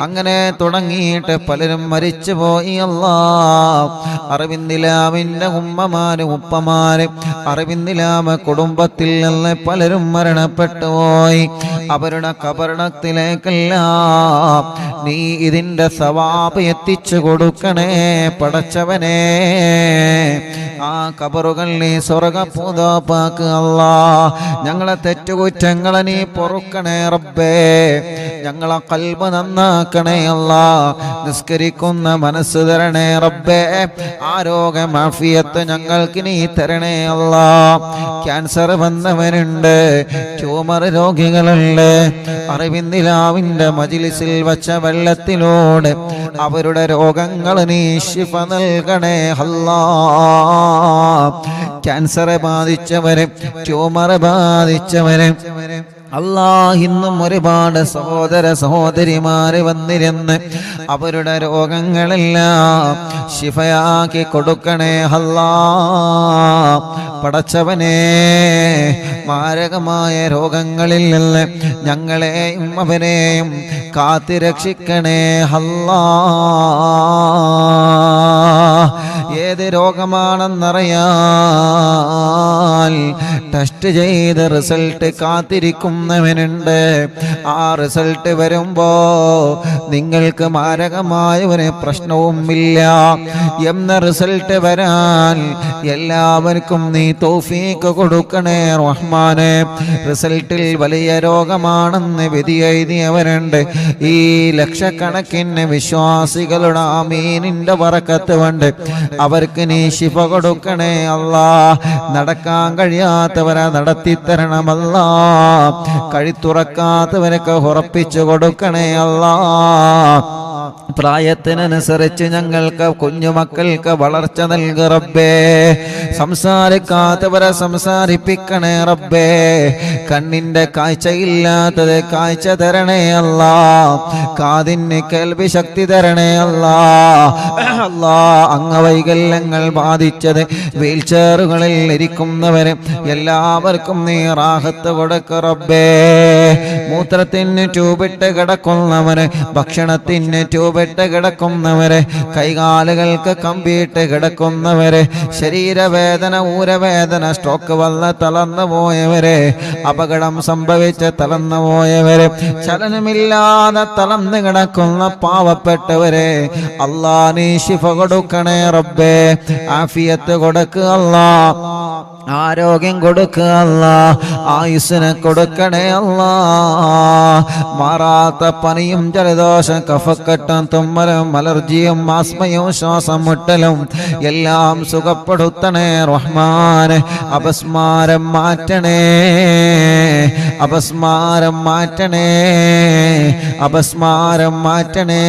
അങ്ങനെ തുടങ്ങിയിട്ട് പലരും മരിച്ചു പോയി അല്ലാഹ് അറിവിന്ദിലാമിൻ്റെ ഉമ്മമാരും ഉപ്പമാരും അറിവിന്ദിലാമ കുടുംബത്തിൽ നിന്ന് പലരും മരണപ്പെട്ടു പോയി അവരുടെ ഖബറിടത്തിലേക്കെല്ലാം നീ ഇതിൻ്റെ സവാബ് എത്തിച്ചു കൊടുക്കണേ പടച്ചവനേ ആ ഖബറുകൾ നീ സ്വർഗ്ഗപൂതോപ്പാക്ക് അല്ലാ. ഞങ്ങളെ തെറ്റുകുറ്റങ്ങളെ നീ പൊറുക്കണേ റബ്ബേ. ഞങ്ങളെ ഖൽബ് നന്നാക്കണേ അല്ലാ. നിസ്കരിക്കുന്ന മനസ്സ് തരണേ റബ്ബേ. ആരോഗ്യം ആഫിയത്ത് ഞങ്ങൾക്ക് നീ തരണേ അല്ലാ. ക്യാൻസർ വന്നവരുണ്ട്, ട്യൂമർ രോഗികളുണ്ട്. അറിവിന്ദിലാവിന്റെ മജ്‌ലിസിൽ വച്ച വെള്ളത്തിലൂടെ അവരുടെ രോഗങ്ങൾ നീ ശിഫ നൽകണേ അല്ലാ. ക്യാൻസർ ബാധിച്ചവരെ, ട്യൂമർ ബാധിച്ചവരെ അല്ലാ, ഇന്നും ഒരുപാട് സഹോദര സഹോദരിമാര് വന്നിരുന്ന് അവരുടെ രോഗങ്ങളെല്ലാം ശിഫയാക്കി കൊടുക്കണേ അല്ലാ. പടച്ചവനെ, മാരകമായ രോഗങ്ങളിൽ നിന്ന് ഞങ്ങളെയും അവരെയും കാത്തുരക്ഷിക്കണേ അല്ലാ. ഏത് രോഗമാണെന്നറിയാൻ ടെസ്റ്റ് ചെയ്ത് റിസൾട്ട് കാത്തിരിക്കുന്നവനുണ്ട്. ആ റിസൾട്ട് വരുമ്പോ നിങ്ങൾക്ക് മാരകമായ ഒരു പ്രശ്നവും ഇല്ല എന്ന റിസൾട്ട് വരാൻ എല്ലാവർക്കും നീ തൗഫീഖ് കൊടുക്കണേ റഹ്മാനെ. റിസൾട്ടിൽ വലിയ രോഗമാണെന്ന് വിധി എഴുതിയവരുണ്ട്. ഈ ലക്ഷക്കണക്കിന് വിശ്വാസികളുടെ ആമീനിന്റെ ബറക്കത്ത് കൊണ്ട് അവർക്ക് നീ ശിഫ കൊടുക്കണേ അല്ലാ. നടക്കാൻ കഴിയാത്തവരെ നടത്തിത്തരണമല്ലാ. കഴുത്തുറക്കാത്തവരൊക്കെ ഉറപ്പിച്ചു കൊടുക്കണേ അല്ലാ. പ്രായത്തിനനുസരിച്ച് ഞങ്ങൾക്ക് കുഞ്ഞുമക്കൾക്ക് വളർച്ച നൽകു റബ്ബേ. സംസാരിക്കാത്തവരെ സംസാരിപ്പിക്കണേ റബ്ബേ. കണ്ണിന്റെ കാഴ്ചയില്ലാത്തത് കാഴ്ച തരണേ അല്ലാ. കാതിന് കേൾവി ശക്തി തരണേ അല്ലാ. അല്ലാ, അംഗവൈകല്യങ്ങൾ ബാധിച്ചത്, വീൽചെയറുകളിൽ ഇരിക്കുന്നവരെ എല്ലാവർക്കും നീ റാഹത്ത് കൊടുക്ക് റബ്ബേ. മൂത്രത്തിന് ട്യൂബിട്ട് കിടക്കുന്നവര്, ഭക്ഷണത്തിന് ട്യൂബിട്ട് കിടക്കുന്നവര്, കൈകാലുകൾക്ക് കമ്പിയിട്ട് കിടക്കുന്നവര്, ശരീരവേദന, ഊരവേദന, സ്ട്രോക്ക് വന്ന് തളർന്നു പോയവര്, അപകടം സംഭവിച്ച് തളർന്നു പോയവര്, ചലനമില്ലാതെ തളർന്നു കിടക്കുന്ന പാവപ്പെട്ടവര്, അല്ലാ നീ ശിഫ കൊടുക്കണേ റബ്ബേ. ആഫിയത്ത് കൊടുക്കുക അല്ലാ. ആരോഗ്യം കൊടുക്കുക അല്ലാ. ആയുസ്സിനെ കൊടുക്കണേ അല്ലാ. മാറാത്ത പനിയും ജലദോഷം കഫക്കെട്ടും തുമ്മലും അലർജിയും ആസ്മയും ശ്വാസം മുട്ടലും എല്ലാം സുഖപ്പെടുത്തണേ റഹ്മാനെ. അപസ്മാരം മാറ്റണേ, അപസ്മാരം മാറ്റണേ, അപസ്മാരം മാറ്റണേ.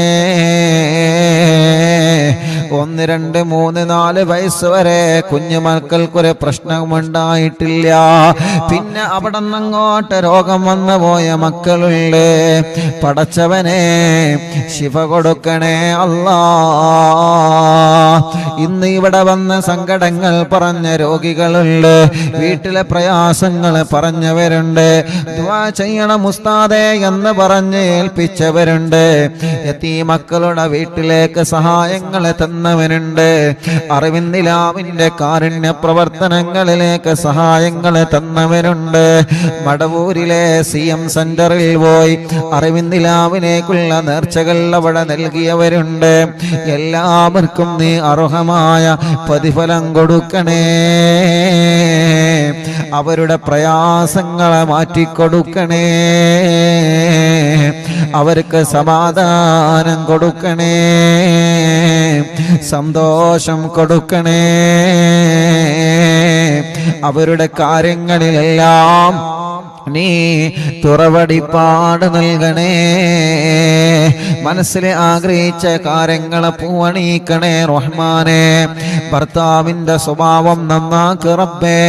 1, 2, 3, 4 വയസ്സ് വരെ കുഞ്ഞുമക്കൾക്കൊരു പ്രശ്നമുണ്ടായിട്ടില്ല. പിന്നെ അവിടെ നിന്നങ്ങോട്ട് രോഗം വന്നു പോയ മക്കളുണ്ട്. പടച്ചവനെ, ശിഫ കൊടുക്കണേ അല്ലാ. ഇന്ന് ഇവിടെ വന്ന സങ്കടങ്ങൾ പറഞ്ഞ രോഗികളുണ്ട്, വീട്ടിലെ പ്രയാസങ്ങൾ പറഞ്ഞവരുണ്ട്, ദുആ ചെയ്യണം ഉസ്താദേ എന്ന് പറഞ്ഞ് ഏൽപ്പിച്ചവരുണ്ട്, യതീമക്കളുടെ വീട്ടിലേക്ക് സഹായങ്ങൾ തന്നവനുണ്ട്, അറിവിന്ദിലാവിന്റെ കാരുണ്യ പ്രവർത്തനങ്ങളിലേക്ക് സഹായങ്ങൾ തന്നവരുണ്ട്. മടവൂരിലെ CM സെന്ററിൽ പോയി അറിവിന്ദിലാവിനേക്കുള്ള നേർച്ചകൾ അവിടെ നൽകിയവരുണ്ട്. എല്ലാവർക്കും നീ അർഹമായ പ്രതിഫലം കൊടുക്കണേ. അവരുടെ പ്രയാസങ്ങളെ മാറ്റിക്കൊടുക്കണേ. അവർക്ക് സമാധാനം കൊടുക്കണേ, സന്തോഷം കൊടുക്കണേ. അവരുടെ കാര്യങ്ങളിലെല്ലാം നീ തുറവടിപ്പാട് നൽകണേ. മനസ്സിൽ ആഗ്രഹിച്ച കാര്യങ്ങളെ പൂവണിക്കണേ റഹ്മാനെ. ഭർത്താവിന്റെ സ്വഭാവം നന്നാക്ക് റബ്ബേ.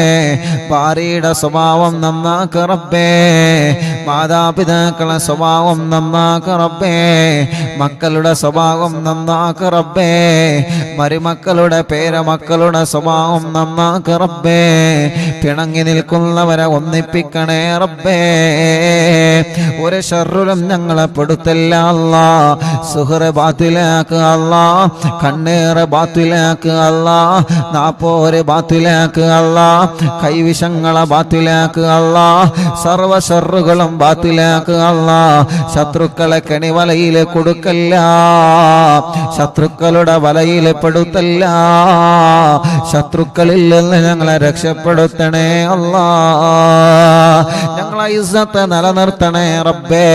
ഭാര്യയുടെ സ്വഭാവം നന്നാക്ക് റബ്ബേ. മാതാപിതാക്കളുടെ സ്വഭാവം നന്നാക്ക് റബ്ബേ. മക്കളുടെ സ്വഭാവം നന്നാക്ക് റബ്ബേ. മരുമക്കളുടെ പേരമക്കളുടെ സ്വഭാവം നന്നാക്ക് റബ്ബേ. പിണങ്ങി നിൽക്കുന്നവരെ ഒന്നിപ്പിക്കണേ റബ്ബേ. ഒരു ശർറുലും ഞങ്ങളെ പെടുത്തല്ല അല്ലാ. സുഹൃ ബാത്തിലാക്ക് അല്ലാ. കണ്ണേറ് ബാത്തിലാക്ക് അല്ലാ. നാപ്പോര് ബാത്തിലാക്ക് അല്ലാ. കൈവിഷങ്ങളെ ബാത്തിലാക്ക് അല്ലാ. സർവ ശർറുകളും ബാത്തിലാക്കുക അല്ലാ. ശത്രുക്കളെ കെണിവലയിൽ കൊടുക്കല്ല, ശത്രുക്കളുടെ വലയിൽ പെടുത്തല്ല. ശത്രുക്കളിൽ നിന്ന് ഞങ്ങളെ രക്ഷപ്പെടുത്തണേ അല്ലാ. ഞങ്ങളെ ഇസ്സത്ത് നിലനിർത്തണേ റബ്ബേ.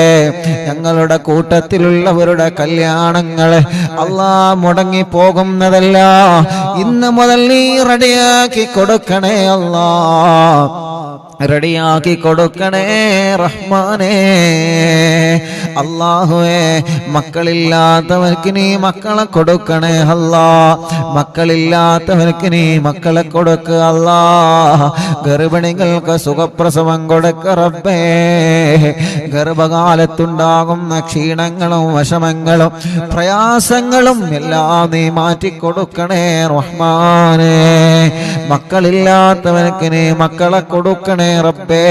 ഞങ്ങളുടെ കൂട്ടത്തിലുള്ളവരുടെ കല്യാണങ്ങളെ അല്ലാ മുടങ്ങി പോകുന്നതല്ല, ഇന്ന് മുതൽ നീ റെഡിയാക്കി കൊടുക്കണേ അല്ലാ, റെഡിയാക്കി കൊടുക്കണേ റഹ്മാനേ. അല്ലാഹുവേ, മക്കളില്ലാത്തവർക്ക് നീ മക്കളെ കൊടുക്കണേ അല്ലാ, മക്കളില്ലാത്തവർക്ക് നീ മക്കളെ കൊടുക്കുക അല്ലാ. ഗർഭിണികൾക്ക് സുഖപ്രസവം കൊടുക്ക റബ്ബേ. ഗർഭകാലത്തുണ്ടാകുന്ന ക്ഷീണങ്ങളും വിഷമങ്ങളും പ്രയാസങ്ങളും എല്ലാം നീ മാറ്റിക്കൊടുക്കണേ റഹ്മാനേ. മക്കളില്ലാത്തവർക്ക് നീ മക്കളെ കൊടുക്കണേ റബ്ബേ.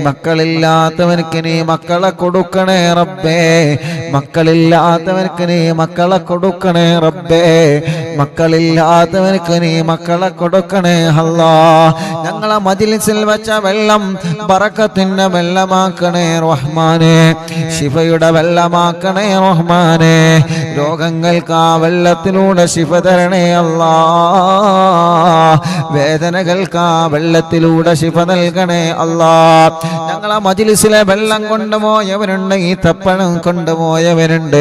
മക്കളില്ലാത്തവർക്ക് നീ മക്കളെ കൊടുക്കണേ റബ്ബേ. മക്കളില്ലാത്തവർക്ക് നീ മക്കളെ കൊടുക്കണേ റബ്ബേ. മക്കളില്ലാത്തവർക്ക് നീ മക്കളെ കൊടുക്കണേ അല്ലാ. ഞങ്ങളെ മജ്‌ലിസിൽ വെച്ച വെള്ളം ബറക്കത്തിന്റെ വെള്ളമാക്കണേ റഹ്മാനേ. ശിഫയുടെ വെള്ളമാക്കണേ റഹ്മാനേ. രോഗങ്ങൾക്ക് ആ വെള്ളത്തിലൂടെ ശിഫ തരണേ അല്ലാ. വേദനകൾക്ക് ആ വെള്ളത്തിലൂടെ ശിഫ നൽകണേ അല്ലാ. ഞങ്ങളെ മജ്‌ലിസിലെ വെള്ളം കൊണ്ടുപോയവരുണ്ട്, ഈ തപ്പണം കൊണ്ടുപോയവരുണ്ട്,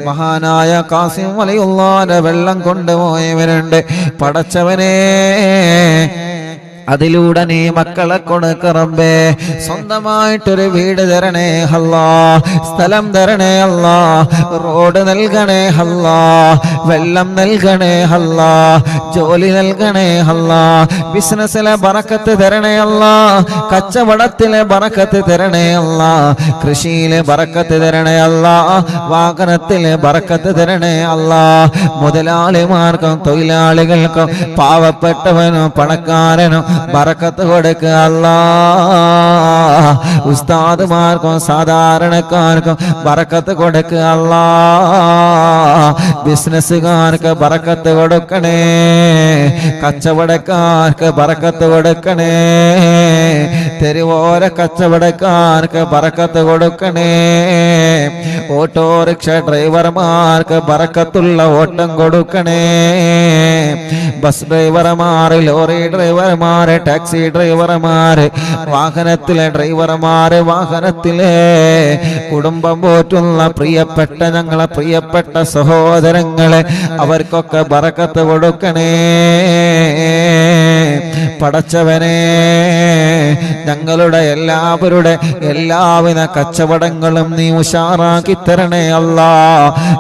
മഹാനായ ഖാസിം വലിയുള്ളാഹിന്റെ വെള്ളം കൊണ്ടുപോയവരുണ്ട്. പടച്ചവനേ, അതിലൂടെ നീ മക്കളെ കൊടുക്ക റബ്ബേ. സ്വന്തമായിട്ടൊരു വീട് തരണേ അല്ലാ, സ്ഥലം തരണേ അല്ലാ, റോഡ് നൽകണേ അല്ലാ, വെള്ളം നൽകണേ അല്ലാ, ജോലി നൽകണേ അല്ലാ, ബിസിനസ്സിലെ ബറക്കത്ത് തരണേ അല്ലാ, കച്ചവടത്തിലെ ബറക്കത്ത് തരണേ അല്ലാ, കൃഷിയിലെ ബറക്കത്ത് തരണേ അല്ലാ, വാഹനത്തിലെ ബറക്കത്ത് തരണേ അല്ലാ. മുതലാളിമാർക്കും തൊഴിലാളികൾക്കും പാവപ്പെട്ടവനും പണക്കാരനും ബറക്കത്ത് കൊടുക്കുക അല്ലാ. ഉസ്താദുമാർക്കും സാധാരണക്കാർക്കും ബറക്കത്ത് കൊടുക്കുക അല്ലാ. ബിസിനസ്സുകാർക്ക് ബറക്കത്ത് കൊടുക്കണേ, കച്ചവടക്കാർക്ക് ബറക്കത്ത് കൊടുക്കണേ, തെരുവോര കച്ചവടക്കാർക്ക് ബറക്കത്ത് കൊടുക്കണേ, ഓട്ടോറിക്ഷ ഡ്രൈവർമാർക്ക് ബറക്കത്തുള്ള ഓട്ടം കൊടുക്കണേ, ബസ് ഡ്രൈവർമാർ, ലോറി ഡ്രൈവർമാർ, ടാക്സി ഡ്രൈവർമാർ, വാഹനത്തിലെ ഡ്രൈവർമാർ, വാഹനത്തിലെ കുടുംബം പോറ്റുന്ന പ്രിയപ്പെട്ട ഞങ്ങളെ പ്രിയപ്പെട്ട സഹോദരങ്ങളെ അവർക്കൊക്കെ ബറക്കത്ത് കൊടുക്കണേ പടച്ചവനെ. ഞങ്ങളുടെ എല്ലാവരുടെ എല്ലാവിധ കച്ചവടങ്ങളും നീ ഉഷാറാക്കി തരണേ അല്ലാ.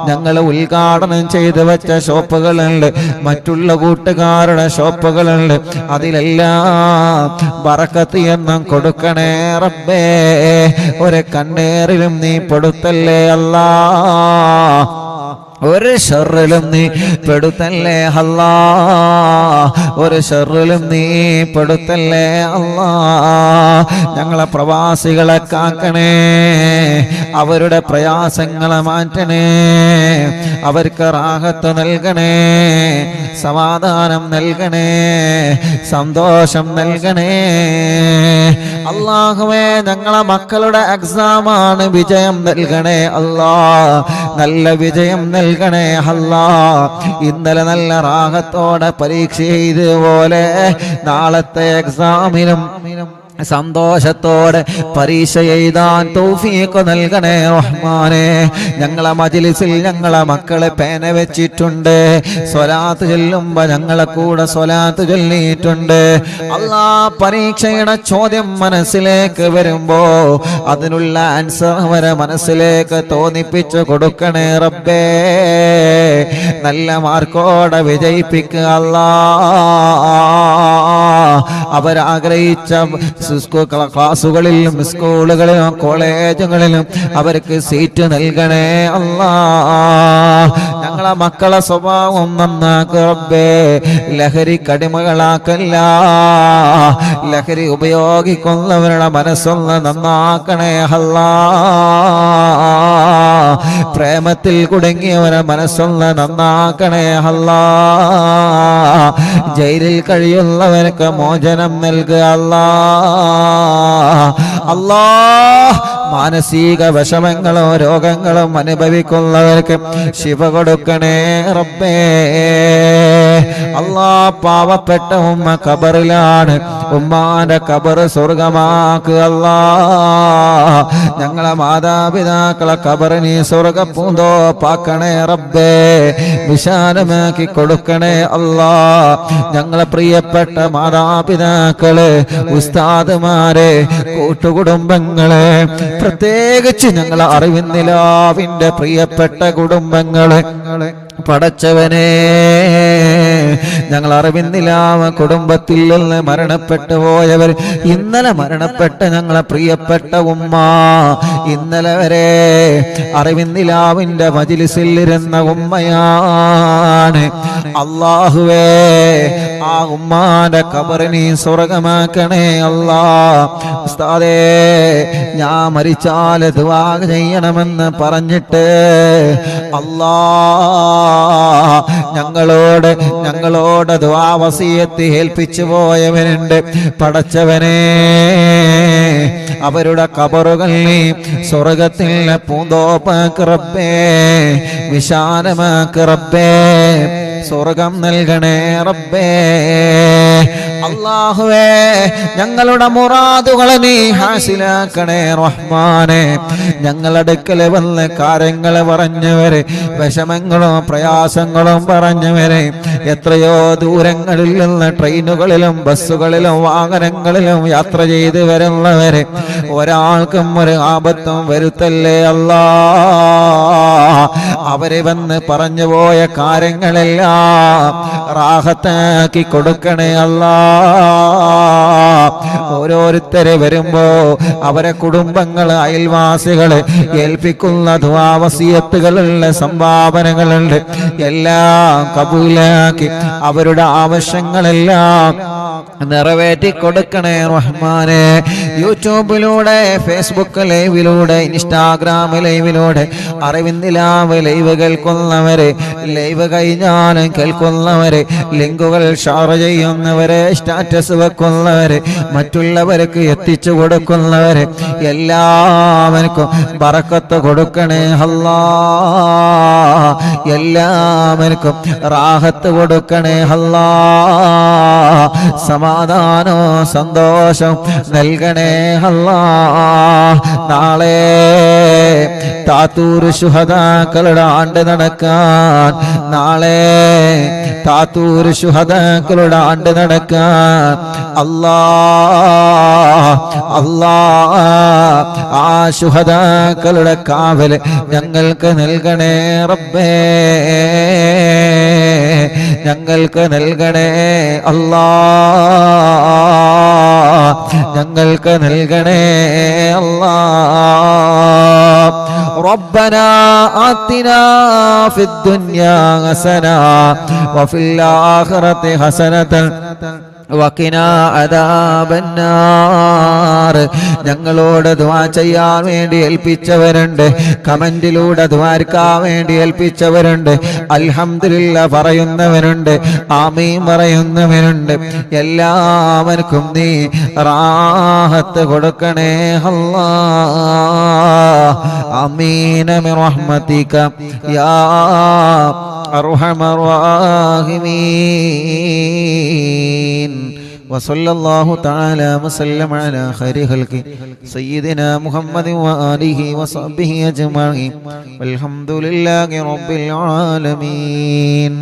ഞങ്ങൾ ഉദ്ഘാടനം ചെയ്തു വെച്ച ഷോപ്പുകളുണ്ട്, മറ്റുള്ള കൂട്ടുകാരുടെ ഷോപ്പുകളുണ്ട്, അതിലെല്ലാം ബറക്കത്ത് എന്നും കൊടുക്കണേ റബ്ബേ. ഒരു കണ്ണേറിലും നീ പെടുത്തല്ലേ അല്ലാ, ഒരു ഷർറിലും നീ പെടുത്തല്ലേ അല്ലാ, ഒരു ഷർറിലും നീ പെടുത്തല്ലേ അല്ലാ. ഞങ്ങളെ പ്രവാസികളെ കാക്കണേ, അവരുടെ പ്രയാസങ്ങളെ മാറ്റണേ, അവർക്ക് റാഹത്ത് നൽകണേ, സമാധാനം നൽകണേ, സന്തോഷം നൽകണേ അല്ലാഹുവേ. ഞങ്ങളെ മക്കളുടെ എക്സാമാണ്, വിജയം നൽകണേ അല്ലാ, നല്ല വിജയം നൽകണേ അല്ലാ. ഇന്നലെ നല്ല റാഹത്തോടെ പരീക്ഷ ചെയ്തതുപോലെ നാളത്തെ എക്സാമിനും സന്തോഷത്തോടെ പരീക്ഷ എഴുതാൻ തൗഫീഖ് നൽകണേ റഹ്മാനേ. ഞങ്ങളെ മജ്‌ലിസിൽ ഞങ്ങളെ മക്കളെ പേന വെച്ചിട്ടുണ്ട്, സ്വലാത്ത് ചൊല്ലുമ്പോ ഞങ്ങളെ കൂടെ സ്വലാത്ത് ചൊല്ലിയിട്ടുണ്ട് അല്ലാ. പരീക്ഷയുടെ ചോദ്യം മനസ്സിലേക്ക് വരുമ്പോ അതിനുള്ള ആൻസർ അവരെ മനസ്സിലേക്ക് തോന്നിപ്പിച്ചു കൊടുക്കണേ റബ്ബേ. നല്ല മാർക്കോടെ വിജയിപ്പിക്കുക അല്ലാ. അവരാഗ്രഹിച്ച ക്ലാസുകളിലും സ്കൂളുകളിലും കോളേജുകളിലും അവർക്ക് സീറ്റ് നൽകണേ അല്ലാ. ഞങ്ങളെ മക്കളെ സ്വഭാവം നന്നാക്കുക റബ്ബേ. ലഹരി കടിമകളാക്കല്ല, ലഹരി ഉപയോഗിക്കുന്നവരുടെ മനസ്സൊന്ന് നന്നാക്കണേ അല്ലാ. പ്രേമത്തിൽ കുടുങ്ങിയവരെ മനസ്സൊന്ന് നന്നാക്കണേ അല്ലാ. ജയിലിൽ കഴിയുന്നവർക്ക് മോചനം നൽകുക അല്ലാ. അല്ലാഹ് മാനസിക വിഷമങ്ങളും രോഗങ്ങളും അനുഭവിക്കുന്നവർക്ക് ശിവ കൊടുക്കണേ റബ്ബേ. അല്ലാ, പാവപ്പെട്ട ഉമ്മ ഖബറിലാണ്, ഉമ്മാന്റെ ഖബർ സ്വർഗമാക്കുക അല്ലാ. ഞങ്ങളെ മാതാപിതാക്കളെ ഖബർ നീ സ്വർഗ പൂന്തോപ്പാക്കണേ റബ്ബേ, വിശാലമാക്കി കൊടുക്കണേ അല്ലാ. ഞങ്ങളെ പ്രിയപ്പെട്ട മാതാപിതാക്കള്, ഉസ്താദുമാരെ, കൂട്ടുകുടുംബങ്ങളെ, പ്രത്യേകിച്ച് ഞങ്ങളെ അറിവിന്നിലാവിന്റെ പ്രിയപ്പെട്ട കുടുംബങ്ങളെ പടച്ചവനെ, ഞങ്ങൾ അറിവിന്നിലാവ കുടുംബത്തിൽ നിന്ന് മരണപ്പെട്ടു പോയവർ, ഇന്നലെ മരണപ്പെട്ട ഞങ്ങളെ പ്രിയപ്പെട്ട ഉമ്മ, ഇന്നലെ വരെ അറിവിന്നിലാവിന്റെ മജ്‌ലിസിൽ ഇരുന്ന ഉമ്മയാണ്. അല്ലാഹുവേ, ആ ഉമ്മാന്റെ ഖബർ നീ സ്വർഗമാക്കണേ അല്ലാ. ഉസ്താദേ, ഞാൻ മരിച്ചാൽ ദുആ ചെയ്യണമെന്ന് പറഞ്ഞിട്ട് അല്ലാ ഞങ്ങളോട് ദുആ വസിയത്ത് ഏൽപ്പിച്ചു പോയവനുണ്ട്. പടച്ചവനെ, അവരുടെ ഖബറുകൾ നീ സ്വർഗത്തിലെ പൂന്തോപ്പാക്ക് റബ്ബേ, വിശാലമാക്ക് റബ്ബേ, സ്വർഗം നൽകണേ റബ്ബേ. അല്ലാഹുവേ, ഞങ്ങളുടെ മുറാദുകളെ നീ ഹാസിലാക്കണേ റഹ്മാനെ. ഞങ്ങളുടെ അടുക്കൽ വന്ന് കാര്യങ്ങൾ പറഞ്ഞവരെ, വിഷമങ്ങളും പ്രയാസങ്ങളും പറഞ്ഞവരെ, എത്രയോ ദൂരങ്ങളിൽ നിന്ന് ട്രെയിനുകളിലും ബസ്സുകളിലും വാഹനങ്ങളിലും യാത്ര ചെയ്ത് വരുന്നവരെ, ഒരാൾക്കും ഒരു ആപത്തും വരുത്തല്ലേ അല്ലാ. അവരെ വന്ന് പറഞ്ഞു പോയ കാര്യങ്ങളെല്ലാം റാഹത്താക്കി കൊടുക്കണേ അല്ലാ. ഓരോരുത്തരെ വരുമ്പോ അവരെ കുടുംബങ്ങള്, അയൽവാസികള് ഏൽപ്പിക്കുന്ന ദുആ വസിയത്തുകളുള്ള സംഭാവനകളുണ്ട്, എല്ലാം കബൂലാക്കി അവരുടെ ആവശ്യങ്ങളെല്ലാം നിറവേറ്റി കൊടുക്കണേ റഹ്മാനെ. യൂട്യൂബിലൂടെ, ഫേസ്ബുക്ക് ലൈവിലൂടെ, ഇൻസ്റ്റാഗ്രാം ലൈവിലൂടെ, അറിവിന്നിലാവ് ലൈവ് കേൾക്കുന്നവരെ, ലൈവ് കഴിഞ്ഞാലും കേൾക്കുന്നവരെ, ലിങ്കുകൾ ഷെയർ ചെയ്യുന്നവരെ, സ്റ്റാറ്റസ് വെക്കുന്നവരെ, മറ്റുള്ളവർക്ക് എത്തിച്ചു കൊടുക്കുന്നവരെ, എല്ലാവർക്കും ബറക്കത്ത് കൊടുക്കണേ അല്ലാ. എല്ലാവർക്കും റാഹത്ത് കൊടുക്കണേ അല്ലാ. സമാധാനോ സന്തോഷം നൽകണേ അല്ലാ. നാളെ താത്തൂർ ശുഹദാക്കളുടെ ആണ്ട് നടക്കാൻ, നാളെ താത്തൂർ ശുഹദാക്കളുടെ ആണ്ട് നടക്കാൻ അല്ലാ, ആ ശുഹദാക്കളുടെ കാവല് ഞങ്ങൾക്ക് നൽകണേ റബ്ബേ, ഞങ്ങൾക്ക് നൽകണേ അല്ലാ, ഞങ്ങൾക്ക് നൽകണേ അല്ലാ. ربنا آتنا في الدنيا حسنة وفي الآخرة حسنة വഖിനാ അദാബന്നാർ. ഞങ്ങളോട് ദുആ ചെയ്യാൻ വേണ്ടി ഏൽപ്പിച്ചവരുണ്ട്, കമന്റിലൂടെ ദുആർക്കാൻ വേണ്ടി ഏൽപ്പിച്ചവരുണ്ട്, അൽഹംദുലില്ലാഹ് പറയുന്നവരുണ്ട്, ആമീൻ പറയുന്നവരുണ്ട്. എല്ലാവർക്കും നീ റാഹത്ത് കൊടുക്കണേ അല്ലാഹ്. ആമീൻ ബിറഹ്മതിക യാ അർഹമർ റഹീമീൻ. وصلى الله تعالى وسلم على خير خلقه سيدنا محمد وآله وصحبه أجمعين والحمد لله رب العالمين.